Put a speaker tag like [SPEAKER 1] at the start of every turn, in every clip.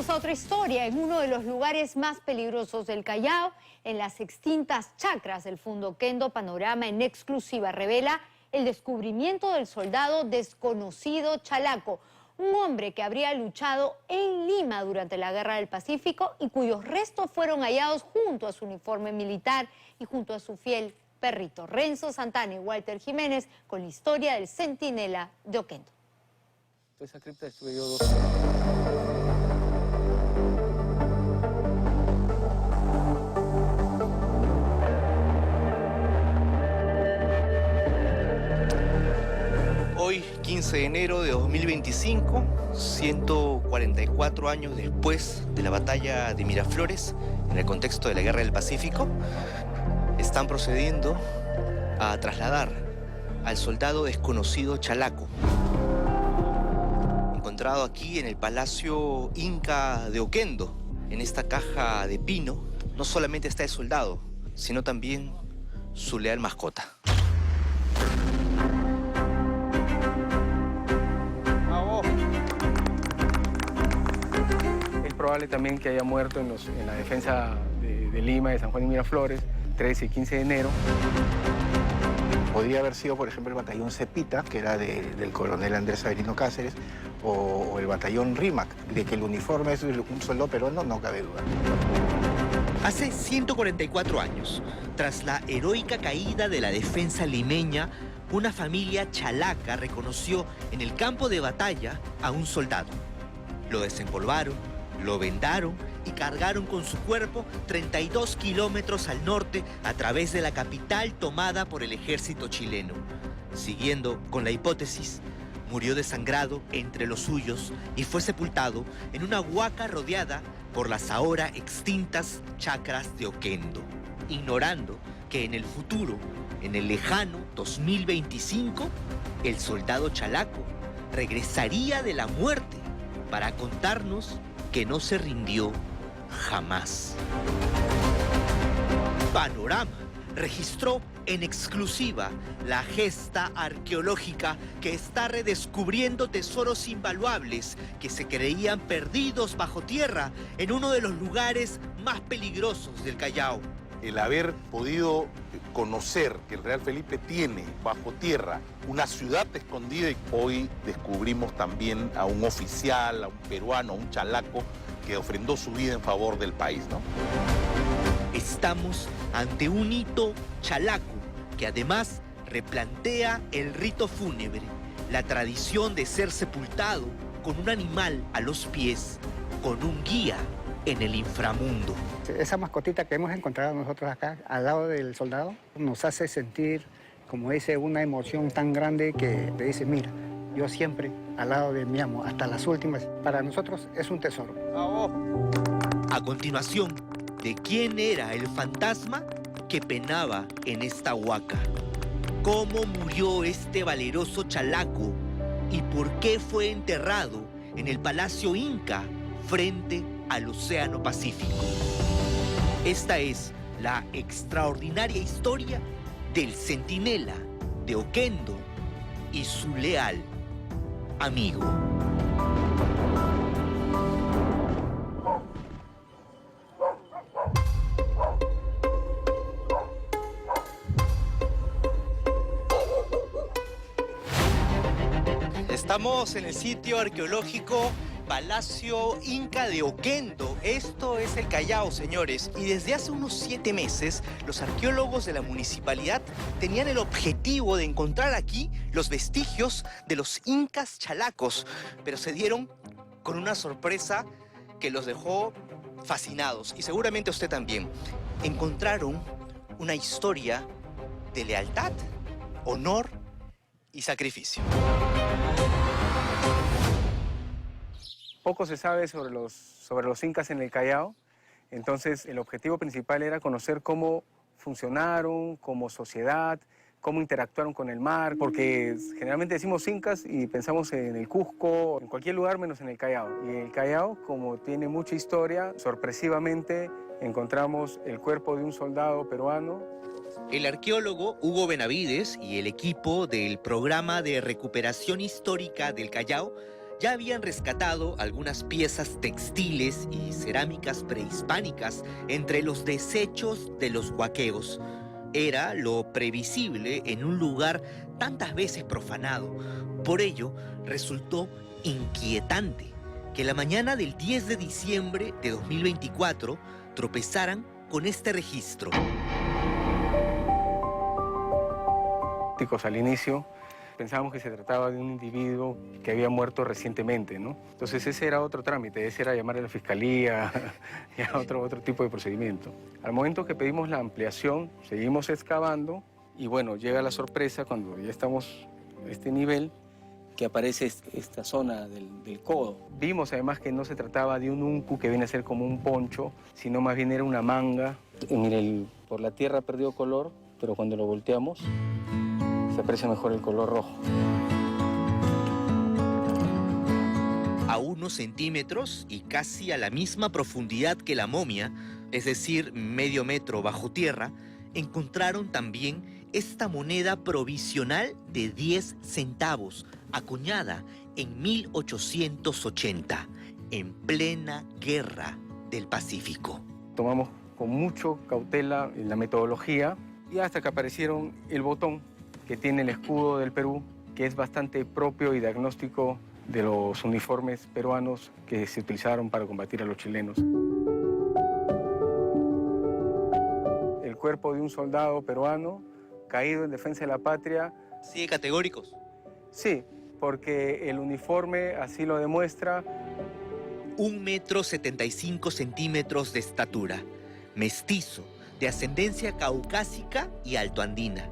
[SPEAKER 1] Pasamos a otra historia. En uno de los lugares más peligrosos del Callao, en las extintas chacras del Fundo Oquendo, Panorama en exclusiva revela el descubrimiento del soldado desconocido Chalaco, un hombre que habría luchado en Lima durante la Guerra del Pacífico y cuyos restos fueron hallados junto a su uniforme militar y junto a su fiel perrito. Renzo Santana y Walter Jiménez con la historia del centinela de Oquendo.
[SPEAKER 2] Esa cripta estuve yo 2 años.
[SPEAKER 3] Hoy, 15 de enero de 2025, 144 años después de la batalla de Miraflores, en el contexto de la Guerra del Pacífico, están procediendo a trasladar al soldado desconocido Chalaco, encontrado aquí en el Palacio Inca de Oquendo. En esta caja de pino no solamente está el soldado, sino también su leal mascota.
[SPEAKER 2] Es probable también que haya muerto en la defensa de Lima, de San Juan y Miraflores, 13 y 15 de enero.
[SPEAKER 4] Podría haber sido, por ejemplo, el batallón Cepita, que era del coronel Andrés Avelino Cáceres, o el batallón Rímac. De que el uniforme es un soldado peruano, no cabe duda.
[SPEAKER 3] Hace 144 años, tras la heroica caída de la defensa limeña, una familia chalaca reconoció en el campo de batalla a un soldado. Lo desempolvaron, lo vendaron y cargaron con su cuerpo 32 kilómetros al norte a través de la capital tomada por el ejército chileno. Siguiendo con la hipótesis, murió desangrado entre los suyos y fue sepultado en una huaca rodeada por las ahora extintas chacras de Oquendo, ignorando que en el futuro, en el lejano 2025, el soldado Chalaco regresaría de la muerte para contarnos que no se rindió jamás. Panorama registró en exclusiva la gesta arqueológica que está redescubriendo tesoros invaluables que se creían perdidos bajo tierra en uno de los lugares más peligrosos del Callao.
[SPEAKER 5] El haber podido conocer que el Real Felipe tiene bajo tierra una ciudad escondida, y hoy descubrimos también a un oficial, a un peruano, a un chalaco que ofrendó su vida en favor del país, ¿no?
[SPEAKER 3] Estamos ante un hito chalaco que además replantea el rito fúnebre, la tradición de ser sepultado con un animal a los pies, con un guía en el inframundo.
[SPEAKER 6] Esa mascotita que hemos encontrado nosotros acá, al lado del soldado, nos hace sentir, como dice, una emoción tan grande que te dice, mira, yo siempre al lado de mi amo, hasta las últimas. Para nosotros es un tesoro.
[SPEAKER 3] A continuación, ¿de quién era el fantasma que penaba en esta huaca? ¿Cómo murió este valeroso chalaco? ¿Y por qué fue enterrado en el Palacio Inca frente al Océano Pacífico? Esta es la extraordinaria historia del centinela de Oquendo y su leal amigo. Estamos en el sitio arqueológico Palacio Inca de Oquendo. Esto es el Callao, señores. Y desde hace unos 7 meses, los arqueólogos de la municipalidad tenían el objetivo de encontrar aquí los vestigios de los incas chalacos. Pero se dieron con una sorpresa que los dejó fascinados. Y seguramente usted también. Encontraron una historia de lealtad, honor y sacrificio.
[SPEAKER 2] Poco se sabe sobre los incas en el Callao, entonces el objetivo principal era conocer cómo funcionaron como sociedad, cómo interactuaron con el mar, porque generalmente decimos incas y pensamos en el Cusco, en cualquier lugar menos en el Callao. Y el Callao, como tiene mucha historia, sorpresivamente encontramos el cuerpo de un soldado peruano.
[SPEAKER 3] El arqueólogo Hugo Benavides y el equipo del Programa de Recuperación Histórica del Callao ya habían rescatado algunas piezas textiles y cerámicas prehispánicas entre los desechos de los huaqueos. Era lo previsible en un lugar tantas veces profanado. Por ello, resultó inquietante que la mañana del 10 de diciembre de 2024 tropezaran con este registro.
[SPEAKER 2] Al inicio pensábamos que se trataba de un individuo que había muerto recientemente, ¿no? Entonces ese era otro trámite, ese era llamar a la fiscalía y a otro tipo de procedimiento. Al momento que pedimos la ampliación, seguimos excavando y bueno, llega la sorpresa cuando ya estamos a este nivel, que aparece esta zona del codo. Vimos además que no se trataba de un uncu que viene a ser como un poncho, sino más bien era una manga. Mire, por la tierra ha perdido color, pero cuando lo volteamos se aprecia mejor el color rojo.
[SPEAKER 3] A unos centímetros y casi a la misma profundidad que la momia, es decir, medio metro bajo tierra, encontraron también esta moneda provisional de 10 centavos, acuñada en 1880, en plena guerra del Pacífico.
[SPEAKER 2] Tomamos con mucho cautela la metodología y hasta que aparecieron el botón que tiene el escudo del Perú, que es bastante propio y diagnóstico de los uniformes peruanos que se utilizaron para combatir a los chilenos. El cuerpo de un soldado peruano caído en defensa de la patria.
[SPEAKER 3] ¿Sigue categóricos?
[SPEAKER 2] Sí, porque el uniforme así lo demuestra.
[SPEAKER 3] 1,75 metros de estatura, mestizo, de ascendencia caucásica y altoandina,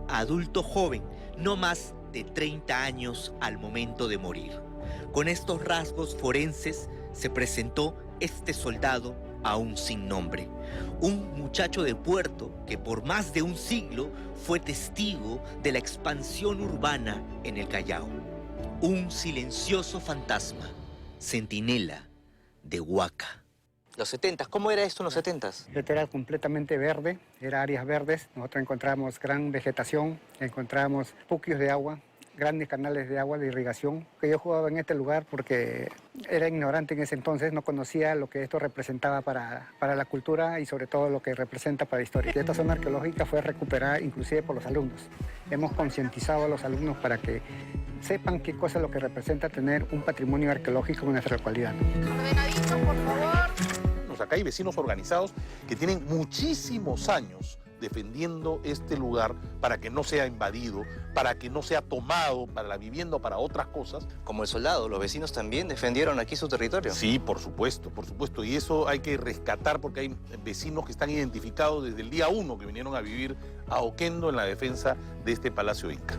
[SPEAKER 3] adulto joven, no más de 30 años al momento de morir. Con estos rasgos forenses se presentó este soldado aún sin nombre, un muchacho de puerto que por más de un siglo fue testigo de la expansión urbana en el Callao. Un silencioso fantasma, centinela de Huaca.
[SPEAKER 7] Los 70s, ¿cómo era esto en los 70s?
[SPEAKER 6] Esto era completamente verde, era áreas verdes. Nosotros encontramos gran vegetación, encontramos puquios de agua, grandes canales de agua de irrigación. Que yo jugaba en este lugar porque era ignorante en ese entonces, no conocía lo que esto representaba para la cultura y sobre todo lo que representa para la historia. Y esta zona arqueológica fue recuperada inclusive por los alumnos. Hemos concientizado a los alumnos para que sepan qué cosa es lo que representa tener un patrimonio arqueológico en nuestra localidad.
[SPEAKER 5] Ordenadito, por favor. Acá hay vecinos organizados que tienen muchísimos años defendiendo este lugar para que no sea invadido, para que no sea tomado para la vivienda o para otras cosas.
[SPEAKER 7] Como el soldado, los vecinos también defendieron aquí su territorio.
[SPEAKER 5] Sí, por supuesto, y eso hay que rescatar porque hay vecinos que están identificados desde el día 1 que vinieron a vivir a Oquendo en la defensa de este Palacio Inca.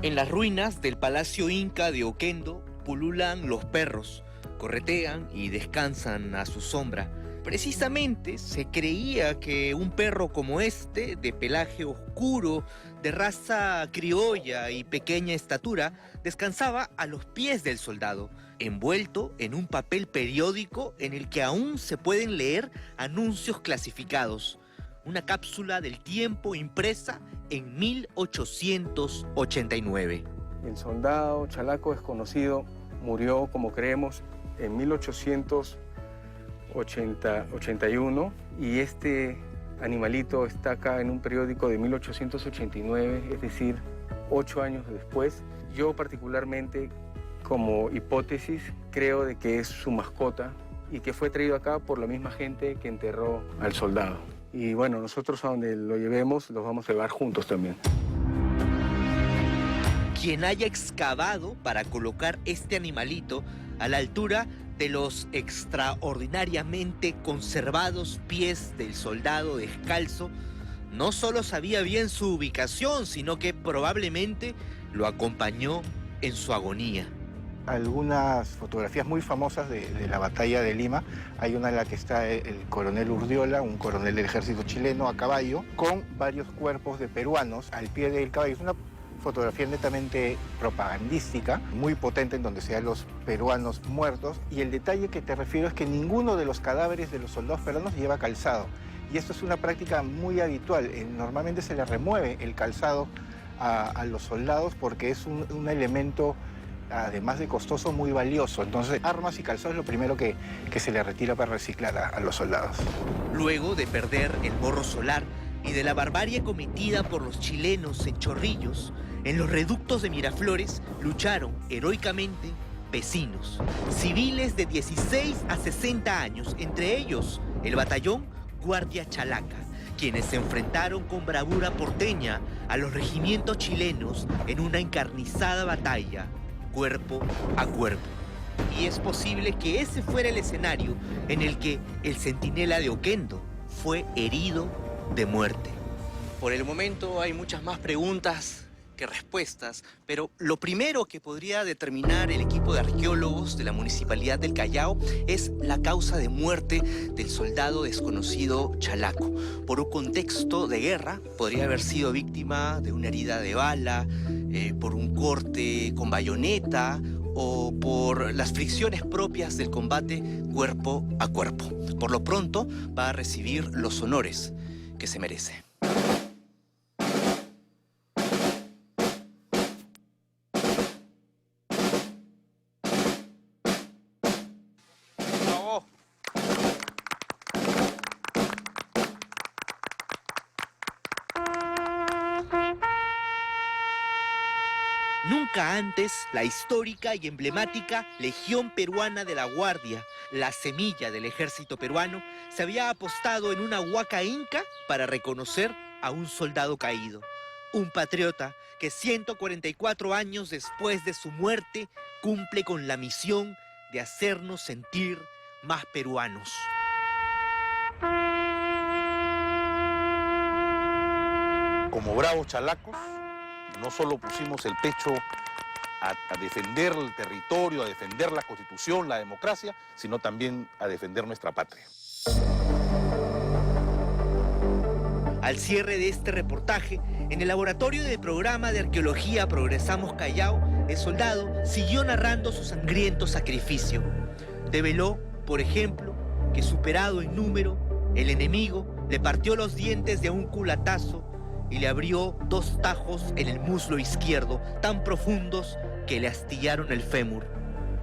[SPEAKER 3] En las ruinas del Palacio Inca de Oquendo pululan los perros, corretean y descansan a su sombra. Precisamente se creía que un perro como este, de pelaje oscuro, de raza criolla y pequeña estatura, descansaba a los pies del soldado, envuelto en un papel periódico en el que aún se pueden leer anuncios clasificados. Una cápsula del tiempo impresa en 1889.
[SPEAKER 2] El soldado chalaco desconocido murió, como creemos, en 1881 y este animalito está acá en un periódico de 1889, es decir, 8 años después. Yo particularmente, como hipótesis, creo de que es su mascota y que fue traído acá por la misma gente que enterró al soldado. Y bueno, nosotros a donde lo llevemos, los vamos a llevar juntos también.
[SPEAKER 3] Quien haya excavado para colocar este animalito a la altura de los extraordinariamente conservados pies del soldado descalzo, no solo sabía bien su ubicación, sino que probablemente lo acompañó en su agonía.
[SPEAKER 4] Algunas fotografías muy famosas de la batalla de Lima. Hay una en la que está el coronel Urdiola, un coronel del ejército chileno a caballo, con varios cuerpos de peruanos al pie del caballo. Es una fotografía netamente propagandística, muy potente, en donde se ven los peruanos muertos. Y el detalle que te refiero es que ninguno de los cadáveres de los soldados peruanos lleva calzado. Y esto es una práctica muy habitual. Normalmente se le remueve el calzado a los soldados porque es un elemento además de costoso, muy valioso. Entonces, armas y calzado es lo primero que se le retira para reciclar a los soldados.
[SPEAKER 3] Luego de perder el Morro Solar y de la barbarie cometida por los chilenos en Chorrillos, en los reductos de Miraflores lucharon heroicamente vecinos, civiles de 16 a 60 años, entre ellos el batallón Guardia Chalaca, quienes se enfrentaron con bravura porteña a los regimientos chilenos en una encarnizada batalla, cuerpo a cuerpo. Y es posible que ese fuera el escenario en el que el centinela de Oquendo fue herido de muerte. Por el momento hay muchas más preguntas que respuestas, pero lo primero que podría determinar el equipo de arqueólogos de la Municipalidad del Callao es la causa de muerte del soldado desconocido Chalaco. Por un contexto de guerra, podría haber sido víctima de una herida de bala, por un corte con bayoneta o por las fricciones propias del combate cuerpo a cuerpo. Por lo pronto, va a recibir los honores que se merece. Nunca antes, la histórica y emblemática Legión Peruana de la Guardia, la semilla del ejército peruano, se había apostado en una huaca inca para reconocer a un soldado caído. Un patriota que 144 años después de su muerte cumple con la misión de hacernos sentir más peruanos.
[SPEAKER 5] Como bravos chalacos, no solo pusimos el pecho a defender el territorio, a defender la Constitución, la democracia, sino también a defender nuestra patria.
[SPEAKER 3] Al cierre de este reportaje, en el laboratorio del programa de arqueología Progresamos Callao, el soldado siguió narrando su sangriento sacrificio. Develó, por ejemplo, que superado en número, el enemigo le partió los dientes de un culatazo y le abrió 2 tajos en el muslo izquierdo, tan profundos que le astillaron el fémur.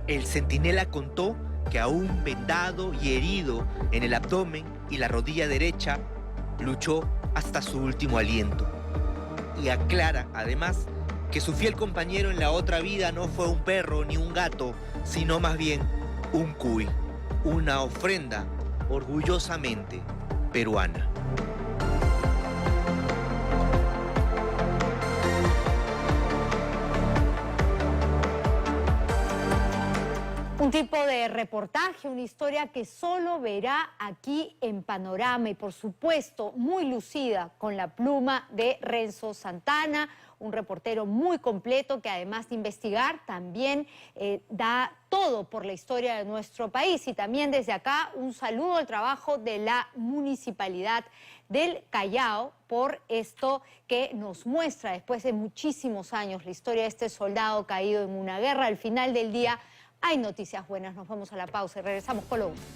[SPEAKER 3] El centinela contó que aún vendado y herido en el abdomen y la rodilla derecha, luchó hasta su último aliento. Y aclara, además, que su fiel compañero en la otra vida no fue un perro ni un gato, sino más bien un cuy, una ofrenda orgullosamente peruana.
[SPEAKER 1] Un tipo de reportaje, una historia que solo verá aquí en Panorama y por supuesto muy lucida con la pluma de Renzo Santana, un reportero muy completo que además de investigar también da todo por la historia de nuestro país. Y también desde acá un saludo al trabajo de la Municipalidad del Callao por esto que nos muestra después de muchísimos años la historia de este soldado caído en una guerra. Al final del día hay noticias buenas. Nos vamos a la pausa y regresamos con lo último.